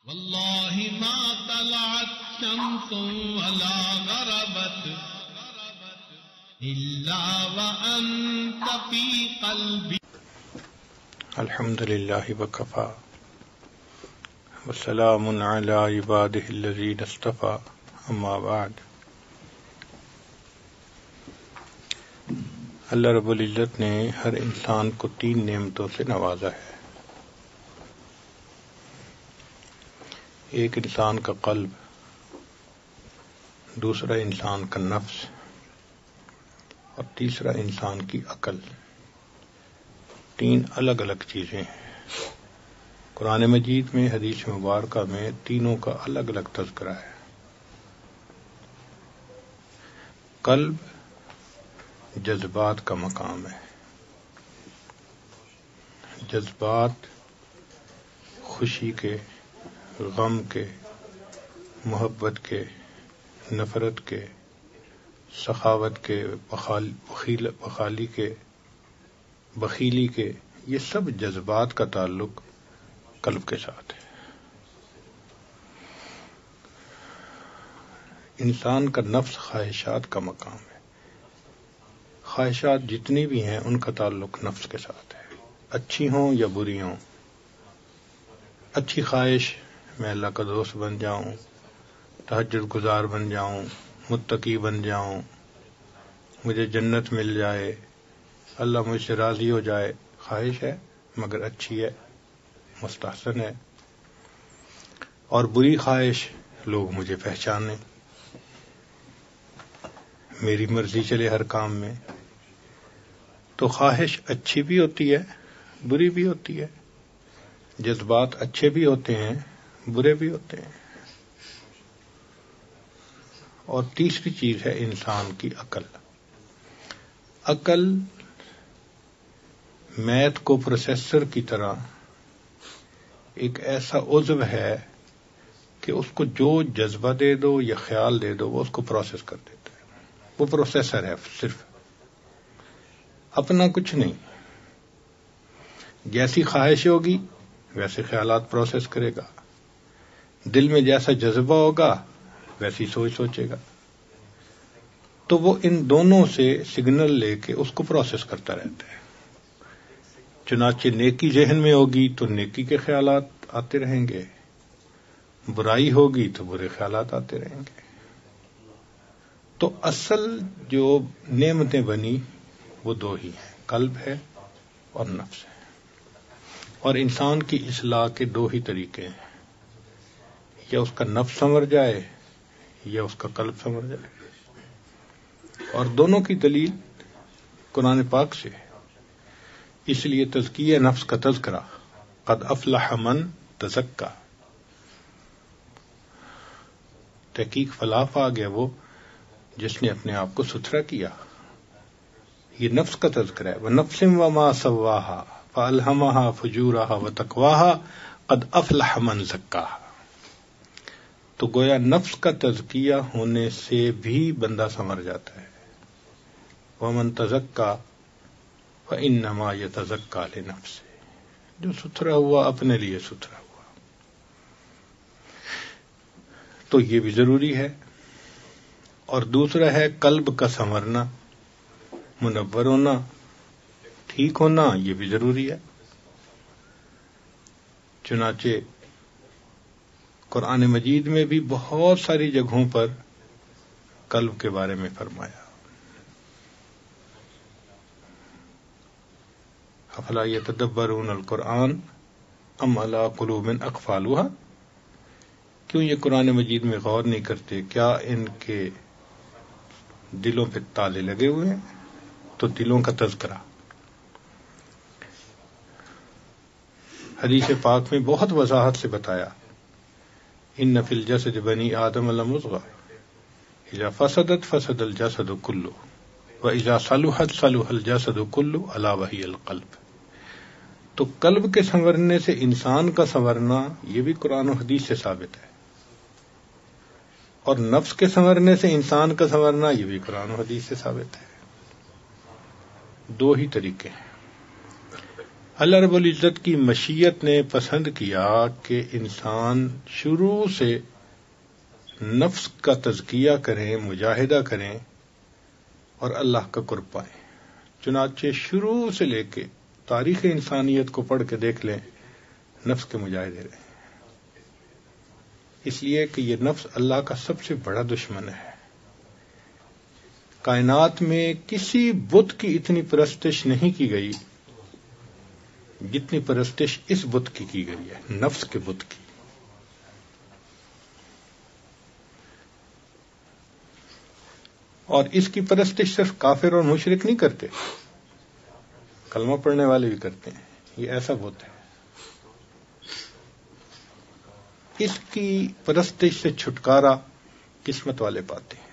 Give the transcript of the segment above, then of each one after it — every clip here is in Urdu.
والله ما طلعت شمس ولا غربت إلا وأنت في قلبي. الحمد لله وكفى وسلام على عباده الذين اصطفى اما بعد. اللہ رب العزت نے ہر انسان کو 3 نعمتوں سے نوازا ہے. ایک انسان کا قلب، دوسرا انسان کا نفس اور تیسرا انسان کی عقل. 3 الگ الگ چیزیں ہیں. قرآن مجید میں، حدیث مبارکہ میں تینوں کا الگ الگ تذکرہ ہے. قلب جذبات کا مقام ہے. جذبات خوشی کے، غم کے، محبت کے، نفرت کے، سخاوت کے، بخیلی کے، یہ سب جذبات کا تعلق قلب کے ساتھ ہے. انسان کا نفس خواہشات کا مقام ہے. خواہشات جتنی بھی ہیں ان کا تعلق نفس کے ساتھ ہے، اچھی ہوں یا بری ہوں. اچھی خواہش میں اللہ کا دوست بن جاؤں، تہجد گزار بن جاؤں، متقی بن جاؤں، مجھے جنت مل جائے، اللہ مجھ سے راضی ہو جائے. خواہش ہے مگر اچھی ہے، مستحسن ہے. اور بری خواہش، لوگ مجھے پہچانیں، میری مرضی چلے ہر کام میں. تو خواہش اچھی بھی ہوتی ہے، بری بھی ہوتی ہے. جذبات اچھے بھی ہوتے ہیں، برے بھی ہوتے ہیں. اور تیسری چیز ہے انسان کی عقل. عقل میتھ کو پروسیسر کی طرح ایک ایسا عضو ہے کہ اس کو جو جذبہ دے دو یا خیال دے دو وہ اس کو پروسیس کر دیتا ہے. وہ پروسیسر ہے صرف، اپنا کچھ نہیں. جیسی خواہش ہوگی ویسے خیالات پروسیس کرے گا، دل میں جیسا جذبہ ہوگا ویسی سوچ سوچے گا. تو وہ ان دونوں سے سگنل لے کے اس کو پروسیس کرتا رہتا ہے. چنانچہ نیکی ذہن میں ہوگی تو نیکی کے خیالات آتے رہیں گے، برائی ہوگی تو برے خیالات آتے رہیں گے. تو اصل جو نعمتیں بنی وہ 2 ہی ہیں، قلب ہے اور نفس ہے. اور انسان کی اصلاح کے 2 ہی طریقے ہیں، یا اس کا نفس سنور جائے یا اس کا قلب سنور جائے. اور دونوں کی دلیل قرآن پاک سے. اس لیے تزکیہ نفس کا تذکرہ، قد افلح من تزکا. تحقیق فلاح پا گیا وہ جس نے اپنے آپ کو ستھرا کیا. یہ نفس کا تذکرہ ہے. وَنَفْسٍ وَمَا سَوَّاهَا فَأَلْهَمَهَا فُجُورَهَا وَتَقْوَاهَا قَدْ أَفْلَحَ مَنْ زَكَّاهَا. تو گویا نفس کا تزکیہ ہونے سے بھی بندہ سنور جاتا ہے. وَمَنْ تَزَكَّى فَإِنَّمَا يَتَزَكَّى لِنَفْسِهِ. جو ستھرا ہوا اپنے لیے ستھرا ہوا. تو یہ بھی ضروری ہے. اور دوسرا ہے قلب کا سنورنا، منور ہونا، ٹھیک ہونا. یہ بھی ضروری ہے. چنانچہ قرآن مجید میں بھی بہت ساری جگہوں پر قلب کے بارے میں فرمایا. افلا یتدبرون القرآن ام علی قلوب اقفالها. کیوں یہ قرآن مجید میں غور نہیں کرتے؟ کیا ان کے دلوں پہ تالے لگے ہوئے ہیں؟ تو دلوں کا تذکرہ حدیث پاک میں بہت وضاحت سے بتایا. ان فی الجسد بنی آدم لمضغہ اذا فسدت فسد الجسد کلہ واذا صلحت صلح الجسد کلہ الا وہی القلب. تو قلب کے سنورنے سے انسان کا سنورنا یہ بھی قرآن و حدیث سے ثابت ہے، اور نفس کے سنورنے سے انسان کا سنورنا یہ بھی قرآن و حدیث سے ثابت ہے. 2 ہی طریقے ہیں. اللہ رب العزت کی مشیت نے پسند کیا کہ انسان شروع سے نفس کا تزکیہ کریں، مجاہدہ کریں اور اللہ کا قرب پائیں. چنانچہ شروع سے لے کے تاریخ انسانیت کو پڑھ کے دیکھ لیں، نفس کے مجاہدے رہے، اس لیے کہ یہ نفس اللہ کا سب سے بڑا دشمن ہے. کائنات میں کسی بت کی اتنی پرستش نہیں کی گئی جتنی پرستش اس بت کی گئی ہے، نفس کے بت کی. اور اس کی پرستش صرف کافر اور مشرک نہیں کرتے، کلمہ پڑھنے والے بھی کرتے ہیں. یہ ایسا بت ہے، اس کی پرستش سے چھٹکارا قسمت والے پاتے ہیں.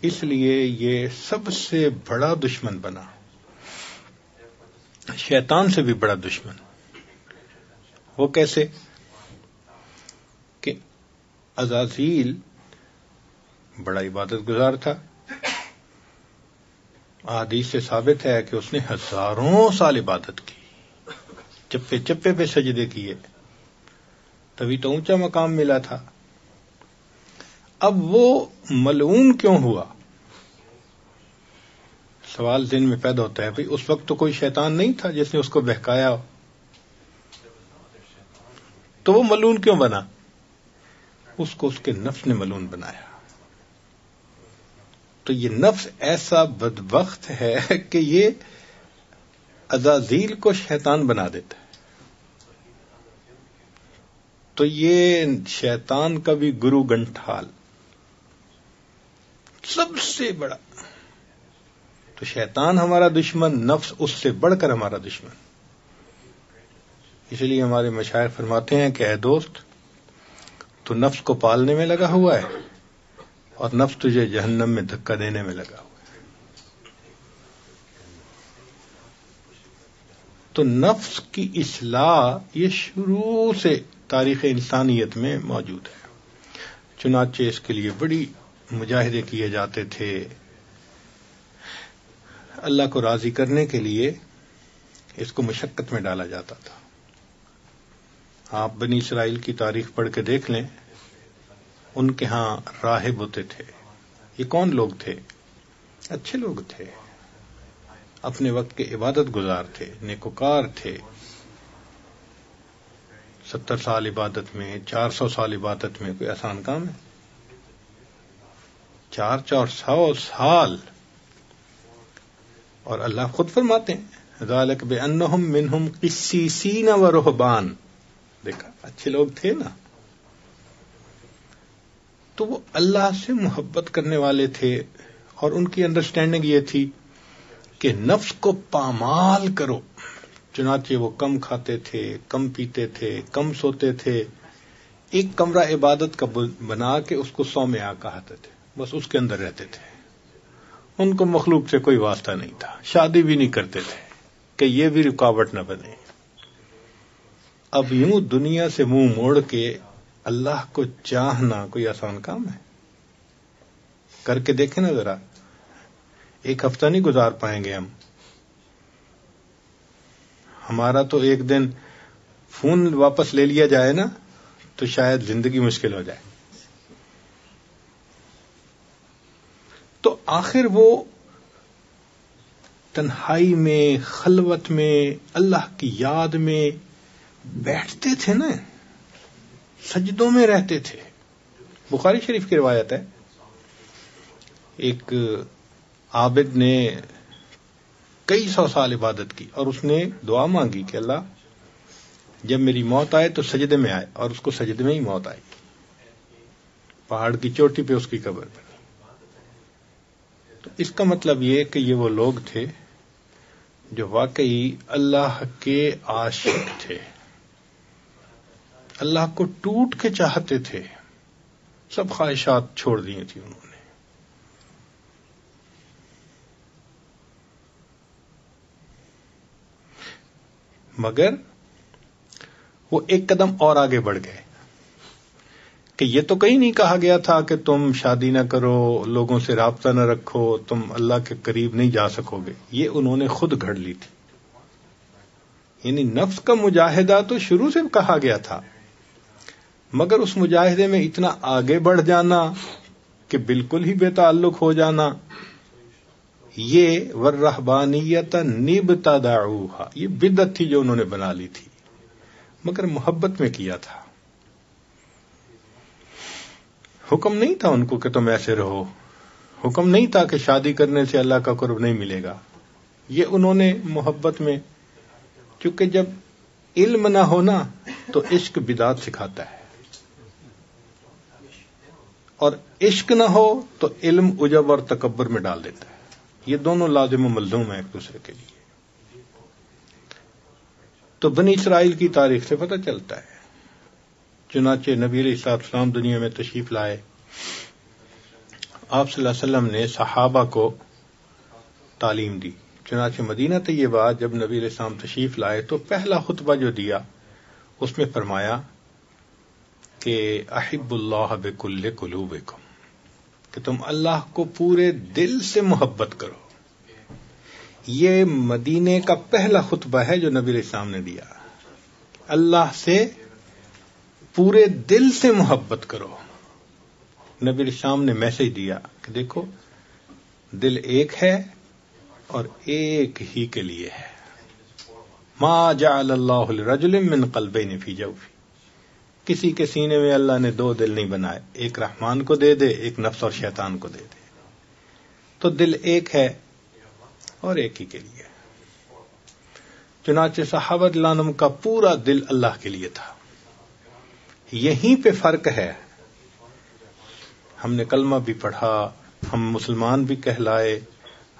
اس لیے یہ سب سے بڑا دشمن بنا، شیطان سے بھی بڑا دشمن. وہ کیسے؟ کہ عزازیل بڑا عبادت گزار تھا. احادیث سے ثابت ہے کہ اس نے ہزاروں سال عبادت کی، چپے چپے پہ سجدے کیے، تبھی تو اونچا مقام ملا تھا. اب وہ ملعون کیوں ہوا؟ سوال ذہن میں پیدا ہوتا ہے، بھئی اس وقت تو کوئی شیطان نہیں تھا جس نے اس کو بہکایا ہو، تو وہ ملعون کیوں بنا؟ اس کو اس کے نفس نے ملعون بنایا. تو یہ نفس ایسا بدبخت ہے کہ یہ عزازیل کو شیطان بنا دیتا ہے. تو یہ شیطان کا بھی گرو گنٹھال سب سے بڑا. تو شیطان ہمارا دشمن، نفس اس سے بڑھ کر ہمارا دشمن. اس لیے ہمارے مشائخ فرماتے ہیں کہ اے دوست، تو نفس کو پالنے میں لگا ہوا ہے اور نفس تجھے جہنم میں دھکا دینے میں لگا ہوا ہے. تو نفس کی اصلاح یہ شروع سے تاریخ انسانیت میں موجود ہے. چنانچہ اس کے لیے بڑی مجاہدے کیے جاتے تھے. اللہ کو راضی کرنے کے لیے اس کو مشقت میں ڈالا جاتا تھا. آپ بنی اسرائیل کی تاریخ پڑھ کے دیکھ لیں، ان کے ہاں راہب ہوتے تھے. یہ کون لوگ تھے؟ اچھے لوگ تھے، اپنے وقت کے عبادت گزار تھے، نیکوکار تھے. 70 سال عبادت میں، 400 سال عبادت میں کوئی آسان کام ہے؟ 400 سال. اور اللہ خود فرماتے ہیں ذالک بانہم منہم قسیسین و رہبان. دیکھا، اچھے لوگ تھے نا. تو وہ اللہ سے محبت کرنے والے تھے اور ان کی انڈرسٹینڈنگ یہ تھی کہ نفس کو پامال کرو. چنانچہ وہ کم کھاتے تھے، کم پیتے تھے، کم سوتے تھے. ایک کمرہ عبادت کا بنا کے اس کو صومعہ کہتے تھے، بس اس کے اندر رہتے تھے. ان کو مخلوق سے کوئی واسطہ نہیں تھا. شادی بھی نہیں کرتے تھے کہ یہ بھی رکاوٹ نہ بنے. اب یوں دنیا سے منہ موڑ کے اللہ کو چاہنا کوئی آسان کام ہے؟ کر کے دیکھیں نا ذرا. ایک ہفتہ نہیں گزار پائیں گے ہم. ہمارا تو ایک دن فون واپس لے لیا جائے نا تو شاید زندگی مشکل ہو جائے. تو آخر وہ تنہائی میں، خلوت میں، اللہ کی یاد میں بیٹھتے تھے نا، سجدوں میں رہتے تھے. بخاری شریف کی روایت ہے، ایک عابد نے کئی 100 سال عبادت کی اور اس نے دعا مانگی کہ اللہ جب میری موت آئے تو سجدے میں آئے، اور اس کو سجدے میں ہی موت آئی. پہاڑ کی چوٹی پہ اس کی قبر بنی. تو اس کا مطلب یہ کہ یہ وہ لوگ تھے جو واقعی اللہ کے عاشق تھے، اللہ کو ٹوٹ کے چاہتے تھے. سب خواہشات چھوڑ دی تھی انہوں نے. مگر وہ ایک قدم اور آگے بڑھ گئے کہ یہ تو کہیں نہیں کہا گیا تھا کہ تم شادی نہ کرو، لوگوں سے رابطہ نہ رکھو، تم اللہ کے قریب نہیں جا سکو گے. یہ انہوں نے خود گھڑ لی تھی. یعنی نفس کا مجاہدہ تو شروع سے کہا گیا تھا، مگر اس مجاہدے میں اتنا آگے بڑھ جانا کہ بالکل ہی بے تعلق ہو جانا، یہ والرہبانیۃ نبتدعوها، یہ بدعت تھی جو انہوں نے بنا لی تھی، مگر محبت میں کیا تھا۔ حکم نہیں تھا ان کو کہ تم ایسے رہو، حکم نہیں تھا کہ شادی کرنے سے اللہ کا قرب نہیں ملے گا، یہ انہوں نے محبت میں، چونکہ جب علم نہ ہونا تو عشق بدعت سکھاتا ہے، اور عشق نہ ہو تو علم عجب اور تکبر میں ڈال دیتا ہے، یہ دونوں لازم و ملزوم ہیں ایک دوسرے کے لیے۔ تو بنی اسرائیل کی تاریخ سے پتہ چلتا ہے، چنانچہ نبی علیہ السلام دنیا میں تشریف لائے، آپ صلی اللہ علیہ وسلم نے صحابہ کو تعلیم دی۔ چنانچہ مدینہ طیبہ جب نبی علیہ السلام تشریف لائے تو پہلا خطبہ جو دیا اس میں فرمایا کہ احب اللہ بکل قلوبکم، کہ تم اللہ کو پورے دل سے محبت کرو۔ یہ مدینے کا پہلا خطبہ ہے جو نبی علیہ السلام نے دیا، اللہ سے پورے دل سے محبت کرو۔ نبی علیہ السلام نے میسج دیا کہ دیکھو دل ایک ہے اور ایک ہی کے لیے ہے، ما جعل اللہ لرجل من قلبین فی جوفہ، کسی کے سینے میں اللہ نے دو دل نہیں بنائے، ایک رحمان کو دے دے، ایک نفس اور شیطان کو دے دے، تو دل ایک ہے اور ایک ہی کے لیے۔ چنانچہ صحابہ رضی اللہ عنہم کا پورا دل اللہ کے لیے تھا۔ یہیں پہ فرق ہے، ہم نے کلمہ بھی پڑھا، ہم مسلمان بھی کہلائے،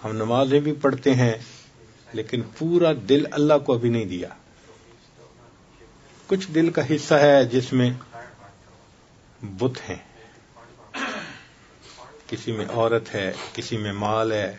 ہم نمازیں بھی پڑھتے ہیں، لیکن پورا دل اللہ کو ابھی نہیں دیا۔ کچھ دل کا حصہ ہے جس میں بت ہیں، کسی میں عورت ہے، کسی میں مال ہے،